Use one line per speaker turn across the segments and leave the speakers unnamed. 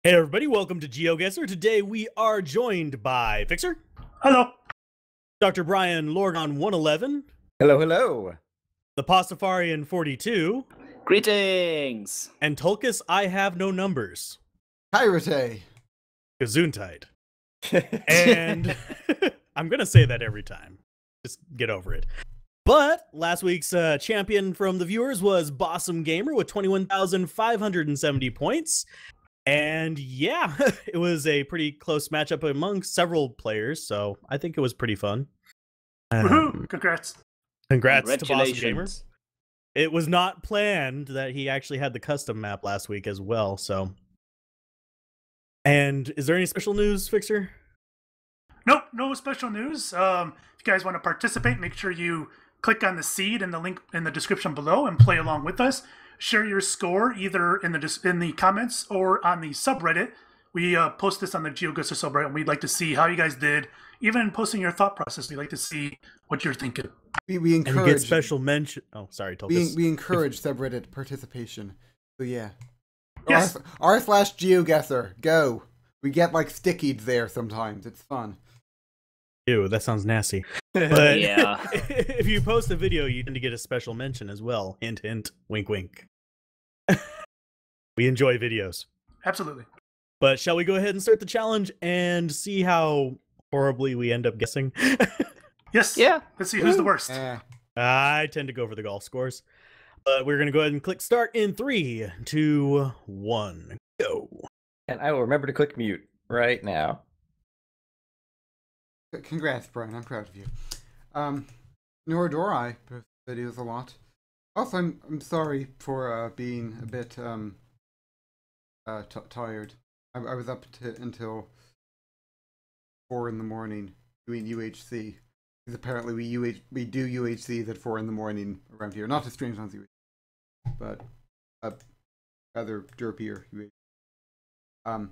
Hey everybody, welcome to Geoguessr. Today we are joined by Fixer,
Hello.
Dr. Brian Lorgon 111,
Hello, hello.
the Pastafarian 42,
Greetings!
and Tulkus I Have No Numbers.
Pyrate.
Gesundheit. And I'm gonna say that every time. Just get over it. But last week's champion from the viewers was Bossum Gamer with 21,570 points. And yeah, it was a pretty close matchup among several players, so I think it was pretty fun.
Woohoo! Congrats.
Congrats to Bossum Gamer.
Congratulations.
It was not planned that he actually had the custom map last week as well, so. And is there any special news, Fixer?
Nope, no special news. If you guys want to participate, make sure you click on the seed in the link in the description below and play along with us. Share your score either in the comments or on the subreddit. We post this on the Geoguessr subreddit, and we'd like to see how you guys did. Even posting your thought process, we'd like to see what you're thinking.
We encourage.
And you get special mention. Oh, sorry, Tulkus.
We encourage subreddit participation. So yeah.
Yes.
r/Geoguessr. Go. We get like stickied there sometimes. It's fun.
Ew, that sounds nasty. But
Yeah.
if you post a video, you tend to get a special mention as well. Hint, hint, wink, wink. We enjoy videos.
Absolutely.
But shall we go ahead and start the challenge and see how horribly we end up guessing?
Yes.
Yeah.
Let's see who's the worst.
I tend to go for the golf scores. But we're going to go ahead and click start in 3, 2, 1, go.
And I will remember to click mute right now.
Congrats, Brian. I'm proud of you. Nor do I post videos a lot. Also, I'm sorry for being a bit tired. I was up until 4 in the morning doing UHC. Because apparently we do UHCs at 4 in the morning around here. Not to Strangelanders UHC, but rather derpier UHC.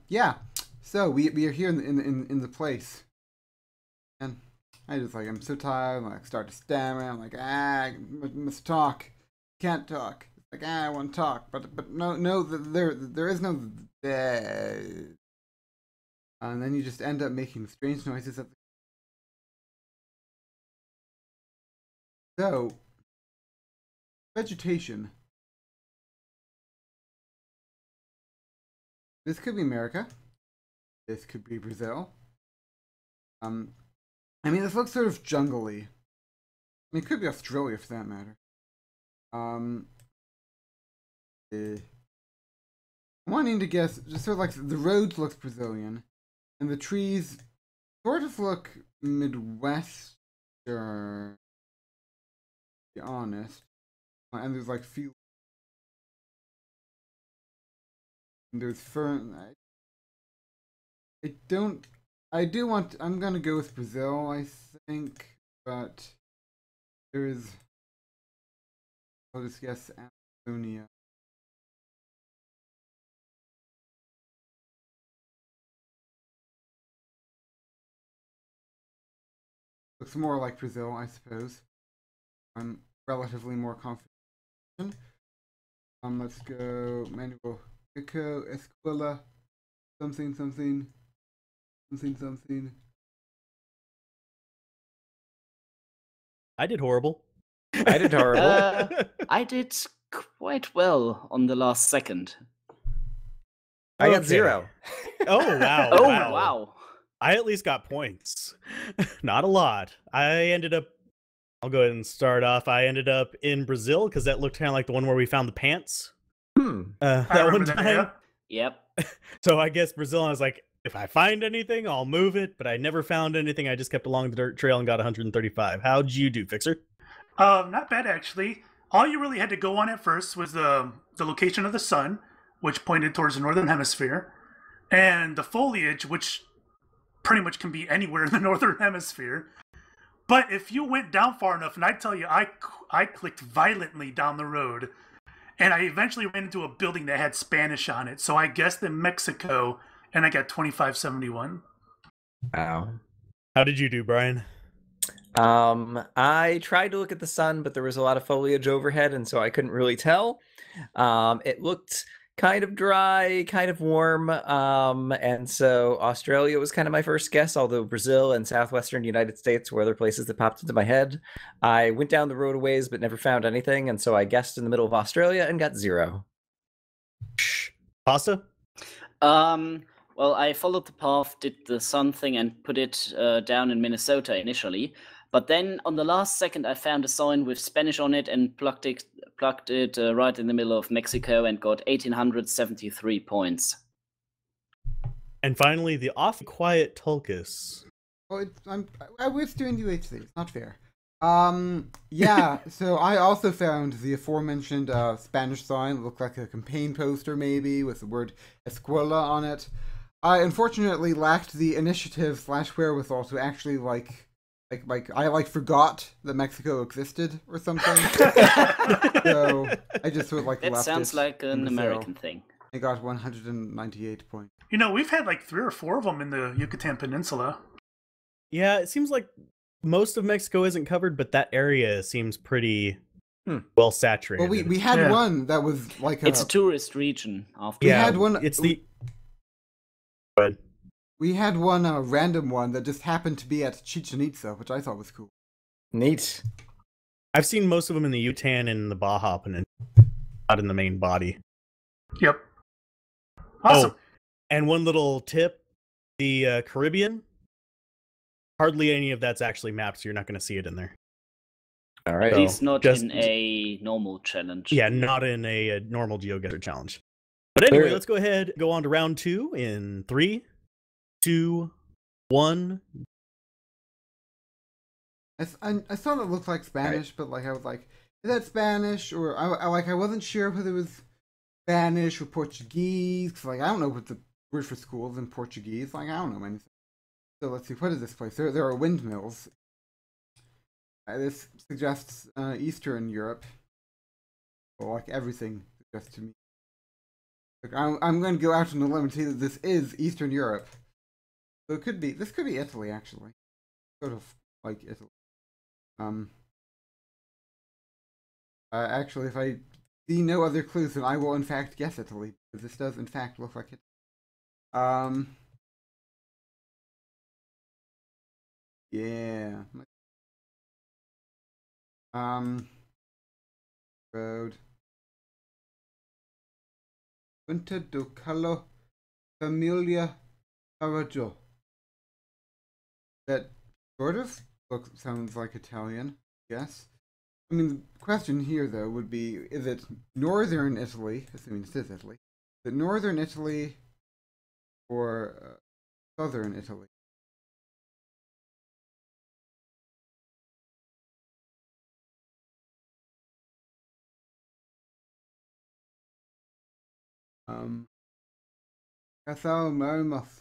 Yeah. So we are here in the place. And I'm so tired, I start to stammer, I'm like, I must talk. Can't talk. It's like, I want to talk, but no, there is no and then you just end up making strange noises at the So vegetation. This could be America. This could be Brazil. I mean, this looks sort of jungly. I mean, it could be Australia for that matter. I'm wanting to guess, just sort of like the roads look Brazilian, and the trees sort of look Midwestern, to be honest. And there's like few. And there's fern. I'm gonna go with Brazil, I think, but I'll just guess Amazonia. Looks more like Brazil, I suppose. I'm relatively more confident. Let's go Manuel Pico, Escuela, something.
I did horrible.
I did horrible.
I did quite well on the last second.
I got
Okay.
0.
Oh, wow.
Oh,
wow.
wow.
I at least got points. Not a lot. I'll go ahead and start off. I ended up in Brazil because that looked kind of like the one where we found the pants.
I
That
remember
one
that,
time.
yeah.
Yep.
So I guess Brazil, I was like, if I find anything, I'll move it. But I never found anything. I just kept along the dirt trail and got 135. How'd you do, Fixer?
Not bad, actually. All you really had to go on at first was the location of the sun, which pointed towards the northern hemisphere, and the foliage, which pretty much can be anywhere in the northern hemisphere. But if you went down far enough, and I tell you, I clicked violently down the road, and I eventually ran into a building that had Spanish on it. So I guessed in Mexico, and I got 2571.
Wow.
How did you do, Brian?
I tried to look at the sun, but there was a lot of foliage overhead, and so I couldn't really tell. It looked kind of dry, kind of warm. And so Australia was kind of my first guess, although Brazil and southwestern United States were other places that popped into my head. I went down the road a ways but never found anything, and so I guessed in the middle of Australia and got 0.
Pasta?
Well, I followed the path, did the sun thing, and put it down in Minnesota initially. But then on the last second, I found a sign with Spanish on it and plugged it right in the middle of Mexico and got 1,873 points.
And finally, the awfully quiet Tulkus.
Well, I was doing UHC. It's not fair. Yeah. So I also found the aforementioned Spanish sign. It looked like a campaign poster, maybe with the word Escuela on it. I unfortunately lacked the initiative / wherewithal to actually I forgot that Mexico existed or something. So I just sort of
That
left
sounds
it
like an
in the
American
cell.
thing.
I got 198 points.
You know, we've had like 3 or 4 of them in the Yucatan Peninsula.
Yeah, it seems like most of Mexico isn't covered, but that area seems pretty well saturated.
Well, we had one that was like
It's a tourist region. After
We had one.
It's the. Go ahead.
We had one random one that just happened to be at Chichen Itza, which I thought was cool.
Neat.
I've seen most of them in the Yucatan and the Baja Peninsula, not in the main body.
Yep. Awesome.
Oh, and one little tip: the Caribbean. Hardly any of that's actually mapped, so you're not going to see it in there.
All
At
right.
least not
just-
in a normal challenge.
Yeah, not in a normal Geoguessr challenge. But anyway,
There-
let's go ahead, go on to round 2 in 3, 2, 1.
I thought it looked like Spanish, but I was like, is that Spanish? Or I wasn't sure whether it was Spanish or Portuguese. Cause I don't know what the word for schools in Portuguese. I don't know anything. So let's see, what is this place? There are windmills. This suggests Eastern Europe. Well, everything suggests to me. I'm going to go out on a limb and say that this is Eastern Europe. So this could be Italy, actually. Sort of like Italy. Actually, if I see no other clues, then I will in fact guess Italy, because this does in fact look like it. Yeah. Road. Punta do Calo Familia Araggio. That sort of sounds like Italian, yes. I mean, the question here, though, would be, is it northern Italy, assuming this is Italy, is it northern Italy or southern Italy? Casal Marimas.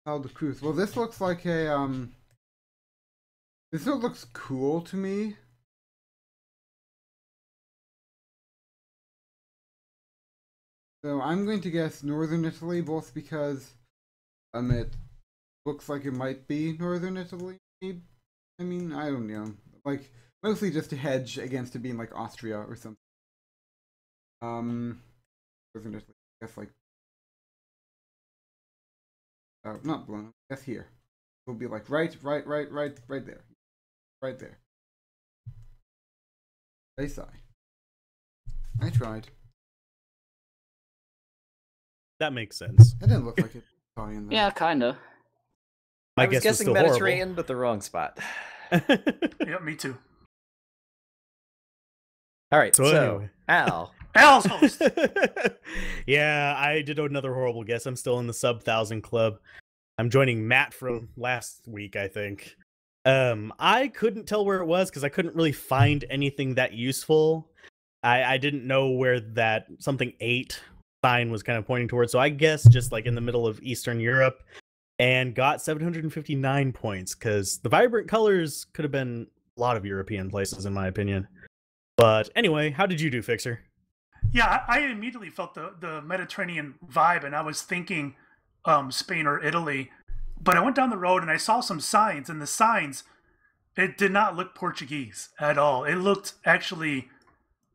How the Cruz. Well, this looks like a, this one looks cool to me. So I'm going to guess northern Italy, both because, it looks like it might be northern Italy. I mean, I don't know. Like, mostly just to hedge against it being like Austria or something. Northern Italy. I guess like, not Bologna. I guess here. It'll be like right there. Right there. I sigh. I tried.
That makes sense.
That didn't look like it. Italian, though.
Yeah, kinda.
My
I was
guess was
guessing
still
Mediterranean, but the wrong spot.
horrible.
Yeah, me too.
All right,
So
so
anyway.
Al.
Al's host.
Yeah, I did another horrible guess. I'm still in the sub 1,000 club. I'm joining Matt from last week, I think. I couldn't tell where it was because I couldn't really find anything that useful. I didn't know where that something 8 sign was kind of pointing towards. So I guess just like in the middle of Eastern Europe and got 759 points because the vibrant colors could have been a lot of European places, in my opinion. But anyway, how did you do, Fixer?
Yeah, I immediately felt the Mediterranean vibe, and I was thinking Spain or Italy. But I went down the road and I saw some signs, and the signs, it did not look Portuguese at all. It looked actually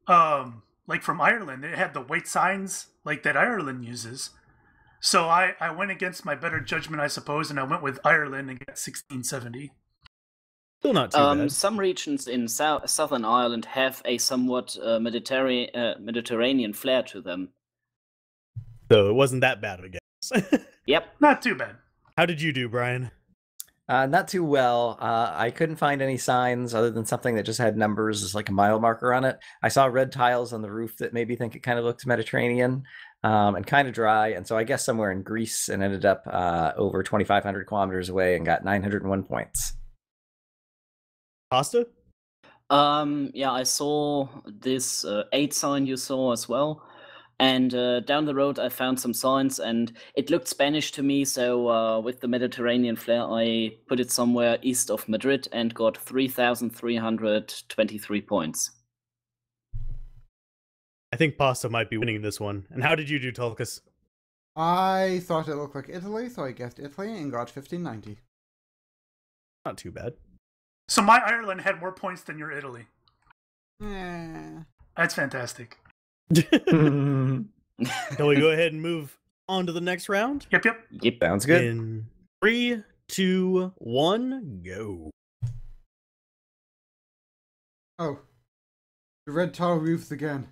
like from Ireland. It had the white signs like that Ireland uses. So I went against my better judgment, I suppose, and I went with Ireland and got 1670.
Still not too bad.
Some regions in Southern Ireland have a somewhat Mediterranean flair to them.
So it wasn't that bad of a guess.
Yep.
Not too bad.
How did you do, Brian?
Not too well. I couldn't find any signs other than something that just had numbers as like a mile marker on it. I saw red tiles on the roof that made me think it kind of looked Mediterranean and kind of dry. And so I guess somewhere in Greece, and ended up over 2,500 kilometers away and got 901 points.
Pasta?
Yeah, I saw this 8 sign you saw as well. And down the road, I found some signs, and it looked Spanish to me. So with the Mediterranean flair, I put it somewhere east of Madrid and got 3,323 points.
I think Pasta might be winning this one. And how did you do, Tulkas?
I thought it looked like Italy, so I guessed Italy and got 1590.
Not too bad.
So my Ireland had more points than your Italy.
Yeah.
That's fantastic.
Shall we go ahead and move on to the next round?
Yep.
Yep, sounds good.
In 3, 2, 1, go.
Oh. The red tile roofs again.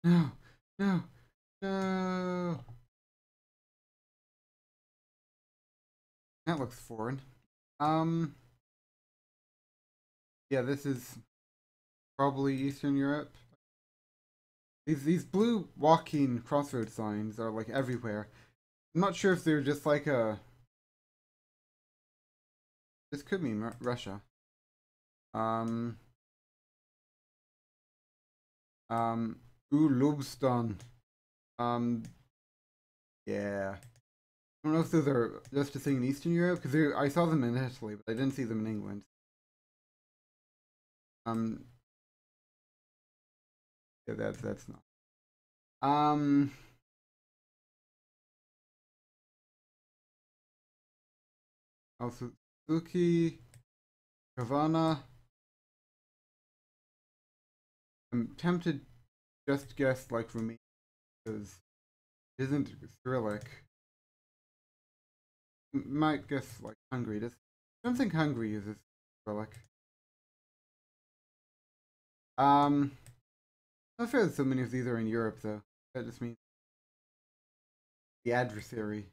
No. No. No. That looks foreign. Yeah, this is probably Eastern Europe. These blue walking crossroad signs are like everywhere. I'm not sure if they're just like a... This could mean Russia. Lubstan. Yeah. I don't know if those are just a thing in Eastern Europe, because I saw them in Italy, but I didn't see them in England. Yeah, that's not. Also, Suzuki, Havana. I'm tempted to just guess like Romania, because it isn't Cyrillic. Might guess like Hungary. I don't think Hungary uses Cyrillic. Not sure that so many of these are in Europe, though. That just means the adversary,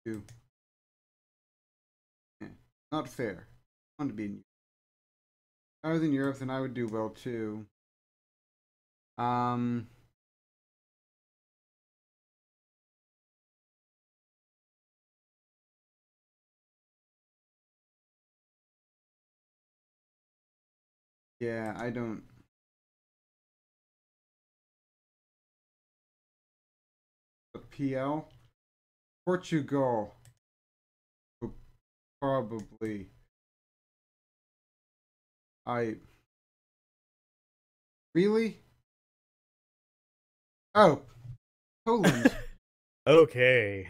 too. Yeah, not fair. I want to be in Europe. If I was in Europe, then I would do well, too. Yeah, I don't... PL? Portugal. Probably. Really? Oh. Poland.
Okay.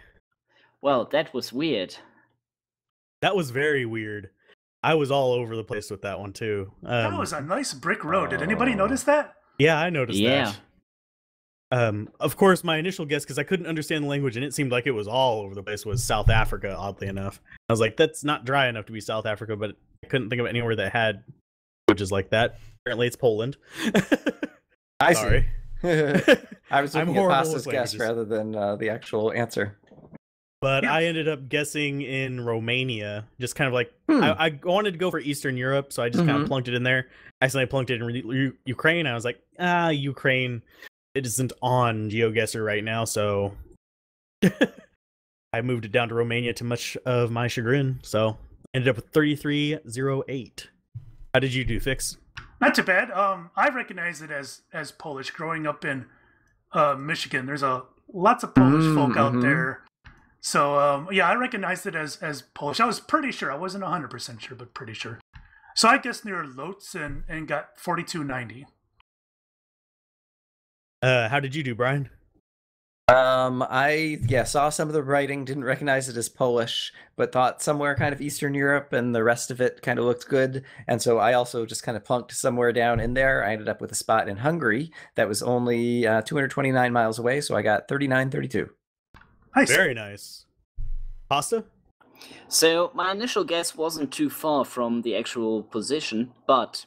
Well, that was weird.
That was very weird. I was all over the place with that one, too.
That was a nice brick road. Did anybody notice that?
Yeah, I noticed
Yeah.
that. Of course, my initial guess, because I couldn't understand the language and it seemed like it was all over the place, was South Africa, oddly enough. I was like, that's not dry enough to be South Africa, but I couldn't think of anywhere that had languages like that. Apparently, it's Poland.
I
Sorry.
see. I was
I'm
looking at
horrible
Pasta's
with
guess
languages.
rather than the actual answer.
But
Yeah.
I ended up guessing in Romania, just kind of like, I wanted to go for Eastern Europe, so I just kind of plunked it in there. I accidentally plunked it in Ukraine. I was like, Ukraine, it isn't on Geoguessr right now, so I moved it down to Romania to much of my chagrin, so ended up with 3308. How did you do, Fix?
Not too bad. I recognize it as Polish. Growing up in Michigan, there's lots of Polish folk out there. So yeah, I recognized it as Polish. I was pretty sure. I wasn't 100% sure, but pretty sure. So I guessed near Lotz and got 4290.
How did you do, Brian?
I saw some of the writing, didn't recognize it as Polish, but thought somewhere kind of Eastern Europe, and the rest of it kind of looked good. And so I also just kind of plunked somewhere down in there. I ended up with a spot in Hungary that was only 229 miles away, so I got 39.32.
Nice.
Very nice. Pasta?
So my initial guess wasn't too far from the actual position, but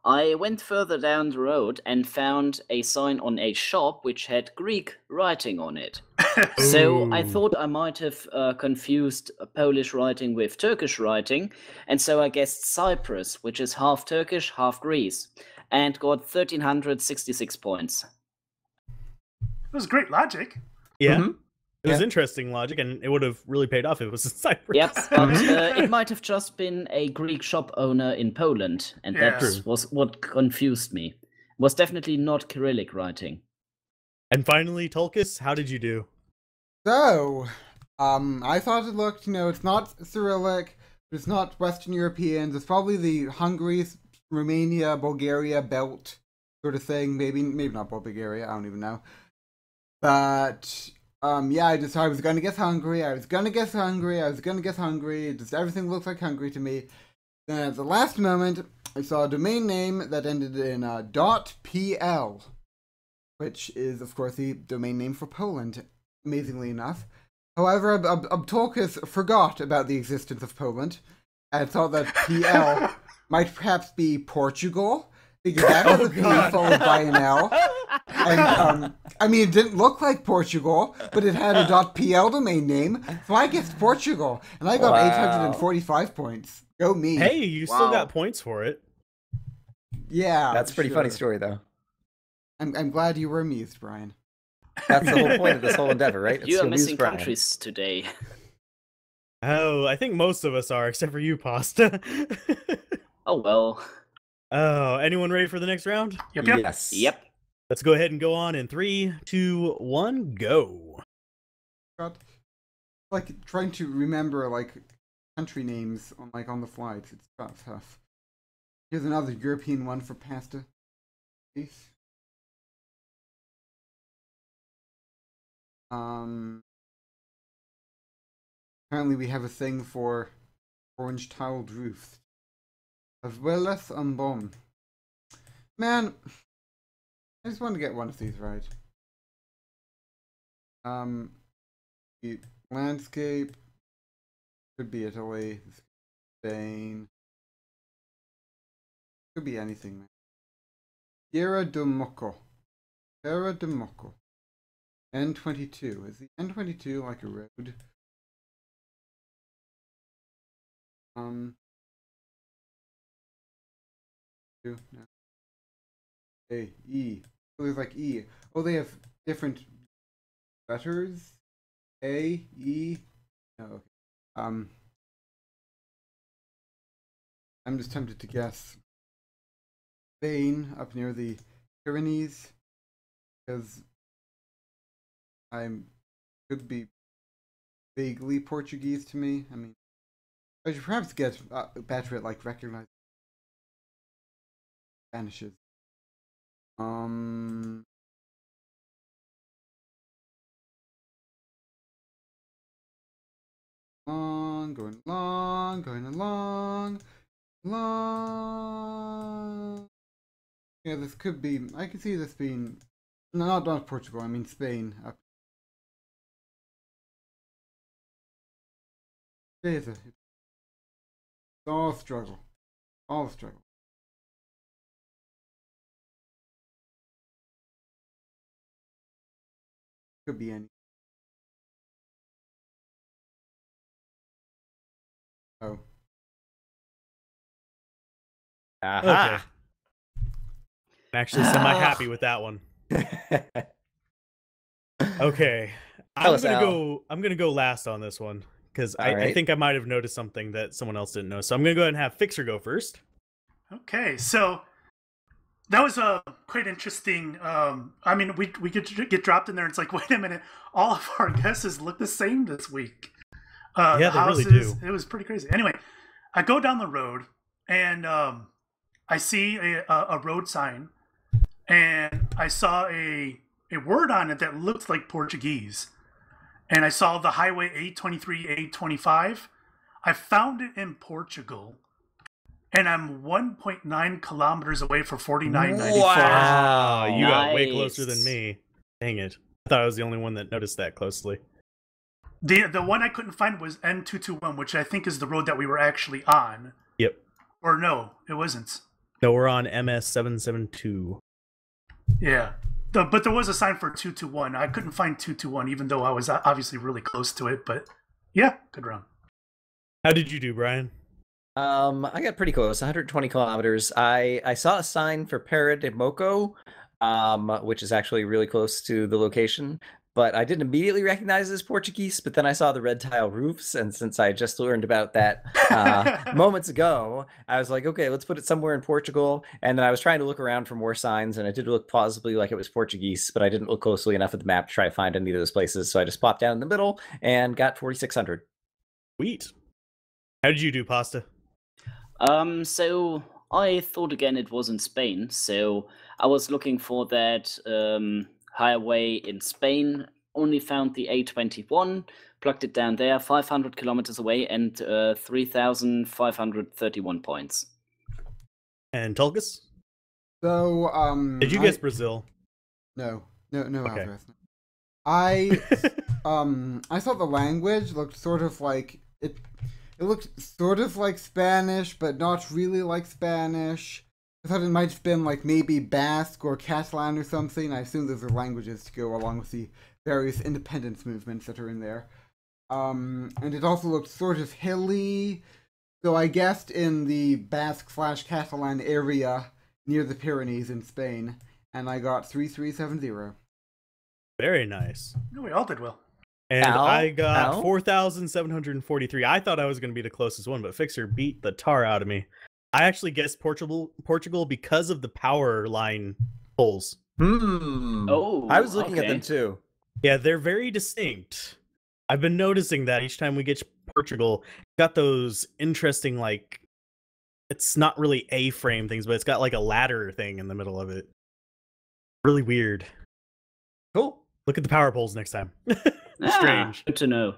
I went further down the road and found a sign on a shop which had Greek writing on it. So I
Ooh.
thought I might have confused Polish writing with Turkish writing, and so I guessed Cyprus, which is half Turkish, half Greece, and got 1,366 points.
It was great logic.
Yeah.
Mhm.
It was
Yeah.
interesting logic, and it would have really paid off if it was in Cyprus.
Yep, but it might have just been a Greek shop owner in Poland, and
Yeah.
that was what confused me. It was definitely not Cyrillic writing.
And finally, Tulkas, how did you do?
So, I thought it looked, it's not Cyrillic, it's not Western Europeans, it's probably the Hungary, Romania, Bulgaria belt sort of thing. Maybe not Bulgaria, I don't even know. But, I was gonna guess Hungary, just everything looks like Hungary to me. Then at the last moment, I saw a domain name that ended in .pl, which is, of course, the domain name for Poland, amazingly enough. However, Abtolkas forgot about the existence of Poland, and thought that PL might perhaps be Portugal, because that was a P followed by an L. And, it didn't look like Portugal, but it had a .pl domain name, so I guessed Portugal, and I got 845 points. Go me.
Hey, you still got points for it.
Yeah.
That's a pretty funny story, though.
I'm glad you were amused, Brian.
That's the whole point of this whole endeavor, right?
You
It's
are
to amuse
missing
Brian.
countries today.
Oh, I think most of us are, except for you, Pasta.
Oh well.
Oh, anyone ready for the next round?
Yep.
Yes.
Yep.
Let's go ahead and go on in 3, 2, 1, go.
God. Like, trying to remember, country names on the fly. It's tough. Here's another European one for pasta. Please. Apparently we have a thing for orange tiled roofs. As well as bomb. Man, I just want to get one of these right. The landscape could be Italy, Spain. Could be anything, man. Terra de Moco. N22. Is the N22 like a road? No. A, E. Oh, there's like E. Oh, they have different letters? A, E. No, okay. I'm just tempted to guess Spain up near the Pyrenees, because could be vaguely Portuguese to me. I should perhaps get better at recognizing Spanishes. Going along. Yeah, this could be. I can see this being. No, not Portugal. I mean Spain. It's all struggle. Could be any. Oh.
Aha.
Okay. I'm actually semi-happy with that one. Okay. I'm gonna go last on this one, because I think I might have noticed something that someone else didn't know. So I'm gonna go ahead and have Fixer go first.
Okay, so that was quite interesting. We could get dropped in there. And it's like, wait a minute, all of our guesses look the same this week.
Yeah, they really do.
It was pretty crazy. Anyway, I go down the road and I see a road sign, and I saw a a word on it that looked like Portuguese. And I saw the highway 823, 825. I found it in Portugal. And I'm 1.9 kilometers away for $49.94.
Wow, you got way
Nice.
closer than me. Dang it. I thought I was the only one that noticed that closely.
The one I couldn't find was M221, which I think is the road that we were actually on.
Yep.
Or no, it wasn't.
No, we're on MS-772.
Yeah. But there was a sign for 221. I couldn't find 221, even though I was obviously really close to it. But yeah, good run.
How did you do, Brian?
I got pretty close, 120 kilometers. I saw a sign for Pera de Moco, which is actually really close to the location, but I didn't immediately recognize it as Portuguese, but then I saw the red tile roofs, and since I just learned about that moments ago, I was like, okay, let's put it somewhere in Portugal, and then I was trying to look around for more signs, and it did look plausibly like it was Portuguese, but I didn't look closely enough at the map to try to find any of those places, so I just popped down in the middle and got 4,600.
Sweet. How did you do, Pasta?
So I thought again it was in Spain. So I was looking for that highway in Spain. Only found the A21, plugged it down there, 500 kilometers away, and 3,531 points.
And Tulkas?
So,
Did you guess Brazil?
No,
Okay.
Alvarez. No. I thought the language looked sort of like it. It looked sort of like Spanish, but not really like Spanish. I thought it might have been like maybe Basque or Catalan or something. I assume those are languages to go along with the various independence movements that are in there. And it also looked sort of hilly. So I guessed in the Basque/Catalan area near the Pyrenees in Spain, and I got 3370.
Very nice.
No, we all did well.
And
Al?
I got
Al?
4,743. I thought I was going to be the closest one, but Fixer beat the tar out of me. I actually guessed Portugal because of the power line poles.
Oh,
I was looking at them
okay.
too.
Yeah, they're very distinct. I've been noticing that each time we get to Portugal, it's got those interesting, like, it's not really A-frame things, but it's got like a ladder thing in the middle of it. Really weird.
Cool.
Look at the power poles next time.
Ah,
Strange.
good to know.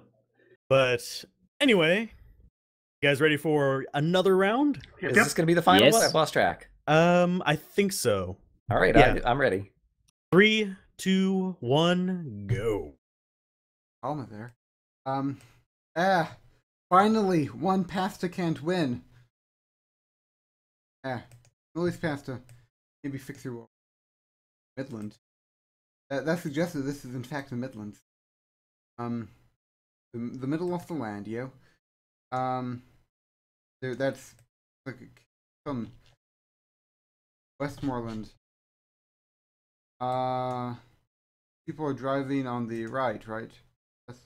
But anyway, you guys ready for another round?
Yep.
Is this going to be the final
Yes.
one? I've lost track.
I think so.
All right,
Yeah.
I'm ready.
3, 2, 1, go.
Alma there. Finally, one pasta can't win. Always pasta. Maybe Fixer will. Midland. That suggests that this is in fact the Midlands. The middle of the land, yo. That's like some Westmoreland. People are driving on the right? Is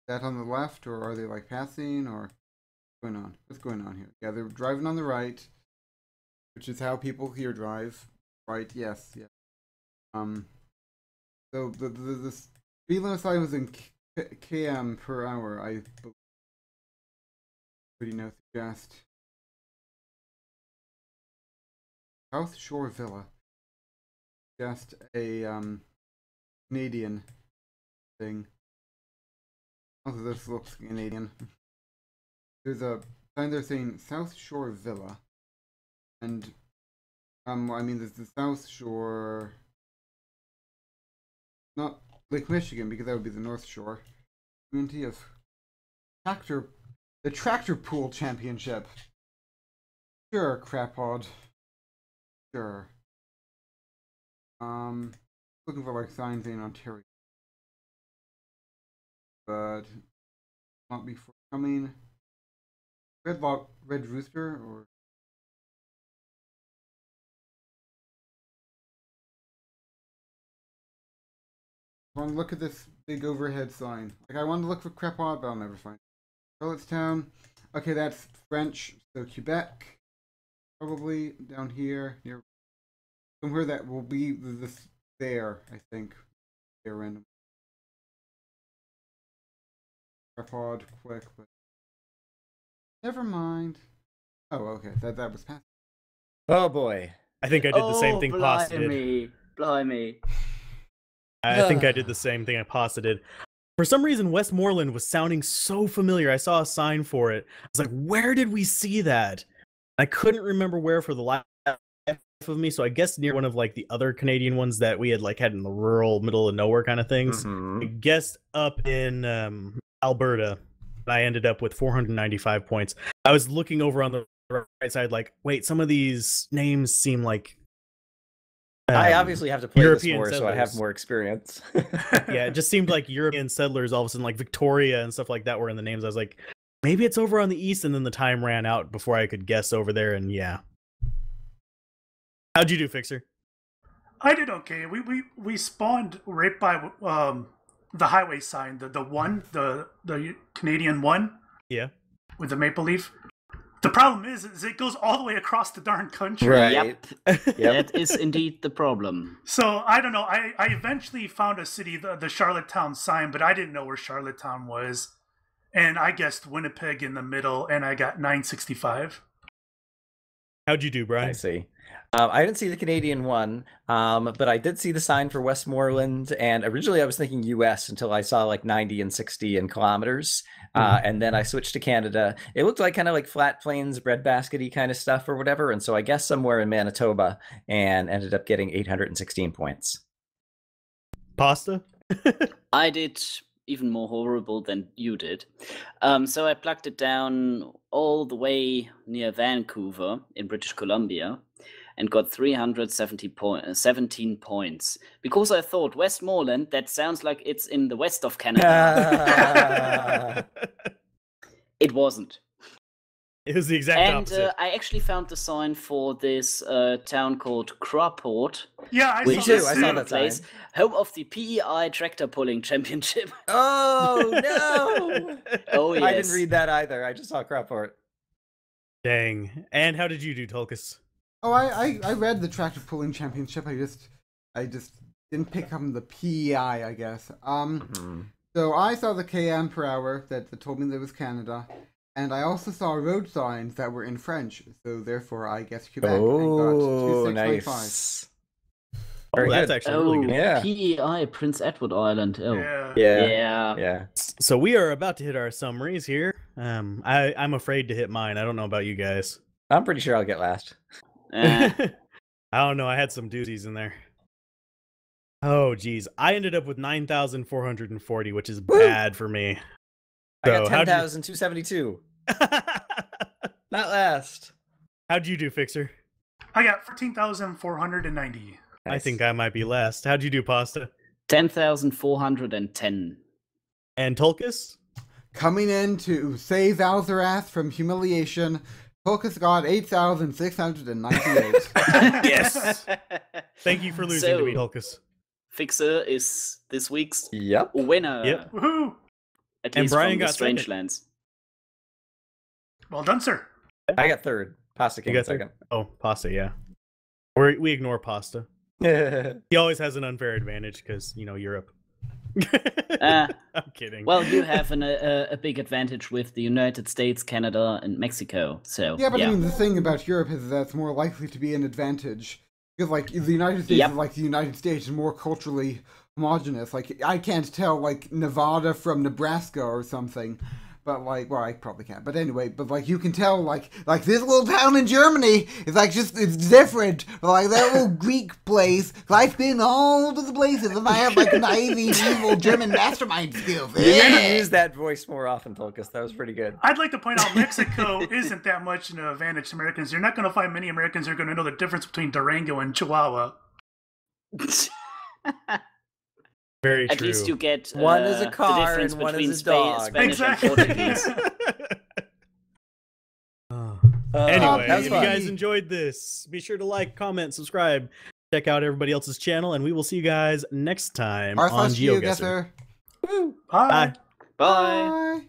that on the left, or are they like passing, or what's going on? What's going on here? Yeah, they're driving on the right, which is how people here drive. Right? Yes. So the speed limit sign was in km per hour. I believe. Pretty no suggest. South Shore Villa. Just a Canadian thing. Also, this looks Canadian. There's a sign there saying South Shore Villa, and I mean there's the South Shore, not Lake Michigan, because that would be the North Shore. Community of the Tractor Pool Championship. Sure, Crapod. Sure. Looking for like signs in Ontario, but not be forthcoming. Red Rooster, or I want to look at this big overhead sign. Like I want to look for Crepot, but I'll never find it. Charlottetown. Okay, that's French. So Quebec, probably down here near somewhere that will be this there. I think they're random. Crepot, quick, but never mind. Oh, okay. That was past.
Oh boy.
I think I did the same thing Pasta did.
Blimey.
I think I did the same thing I Pasta did. For some reason, Westmoreland was sounding so familiar. I saw a sign for it. I was like, where did we see that? I couldn't remember where for the life of me, so I guess near one of like the other Canadian ones that we had in the rural middle of nowhere kind of things. I guessed up in Alberta. I ended up with 495 points. I was looking over on the right side like, wait, some of these names seem like
I obviously have to play
European
this more, so I have
settlers.
more experience.
Yeah, it just seemed like European settlers all of a sudden, like Victoria and stuff like that were in the names. I was like, maybe it's over on the east, and then the time ran out before I could guess over there, and yeah. How'd you do, Fixer?
I did okay. We spawned right by the highway sign, the Canadian one.
Yeah.
With the maple leaf. The problem is it goes all the way across the darn country.
Right.
Yep. That is indeed the problem.
So I don't know. I eventually found a city, the Charlottetown sign, but I didn't know where Charlottetown was, and I guessed Winnipeg in the middle, and I got 965.
How'd you do, Brian?
I see. I didn't see the Canadian one, but I did see the sign for Westmoreland, and originally I was thinking US until I saw like 90 and 60 in kilometers, and then I switched to Canada. It looked like kind of like flat plains, breadbasket-y kind of stuff or whatever, and so I guessed somewhere in Manitoba and ended up getting 816 points.
Pasta?
I did even more horrible than you did. So I plucked it down all the way near Vancouver in British Columbia and got 317 points. Because I thought Westmoreland, that sounds like it's in the west of Canada. It wasn't.
It was the exact opposite.
And I actually found the sign for this town called Crawport.
Yeah, I
Me
saw
too.
this
I
too.
saw that
Place,
sign.
home of the PEI Tractor Pulling Championship.
Oh no!
Oh yes.
I didn't read that either. I just saw Croport.
Dang. And how did you do, Tulkas?
Oh, I read the tractor pulling championship. I just didn't pick up the PEI, I guess. So I saw the km per hour that told me there was Canada, and I also saw road signs that were in French. So therefore, I guessed Quebec and got 2695.
Nice.
Oh,
Very
that's
good.
actually really good.
Yeah.
PEI Prince Edward Island. Oh.
Yeah.
Yeah.
So we are about to hit our summaries here. I'm afraid to hit mine. I don't know about you guys.
I'm pretty sure I'll get last.
I don't know. I had some doozies in there. Oh, geez. I ended up with 9,440, which is bad for me.
I got
So, how'd you-
10,272. Not last.
How'd you do, Fixer?
I got 14,490.
I
Nice.
think I might be last. How'd you do, Pasta?
10,410.
And Tulkas?
Coming in to save Alzarath from humiliation, Tulkas got 8,698.
Yes! Thank you for losing to me, Tulkas.
Fixer is this week's
Yep.
winner.
Yep.
Woohoo!
At
And
least
Brian
from the
got second.
Strangelands.
Well done, sir.
I got third. Pasta
You
came
got
second.
Oh, Pasta, yeah. We ignore Pasta. He always has an unfair advantage because, Europe. I'm kidding.
Well, you have a big advantage with the United States, Canada, and Mexico. So
Yeah, but I mean, the thing about Europe is that it's more likely to be an advantage. Because, like, the United States
Yep.
is like the United States, is more culturally homogenous. Like, I can't tell, like, Nevada from Nebraska or something. But, like, well, I probably can't. But anyway, but, like, you can tell, like this little town in Germany is, like, just, it's different. Like, that little Greek place, I've been all over the places, and I have, like, naive, evil German mastermind skills.
You're gonna use that voice more often, Tulkas. That was pretty good.
I'd like to point out Mexico isn't that much an advantage to Americans. You're not going to find many Americans who are going to know the difference between Durango and Chihuahua.
Very
At
true.
least you get
One is a
the
car
difference
and one
between
is a dog.
Spanish
Exactly.
and Portuguese.
Anyway,
that was
if you
fun.
guys enjoyed this, be sure to like, comment, subscribe, check out everybody else's channel, and we will see you guys next time on
R/Geoguessr.
Geoguessr.
Bye.
Bye.
Bye.
Bye.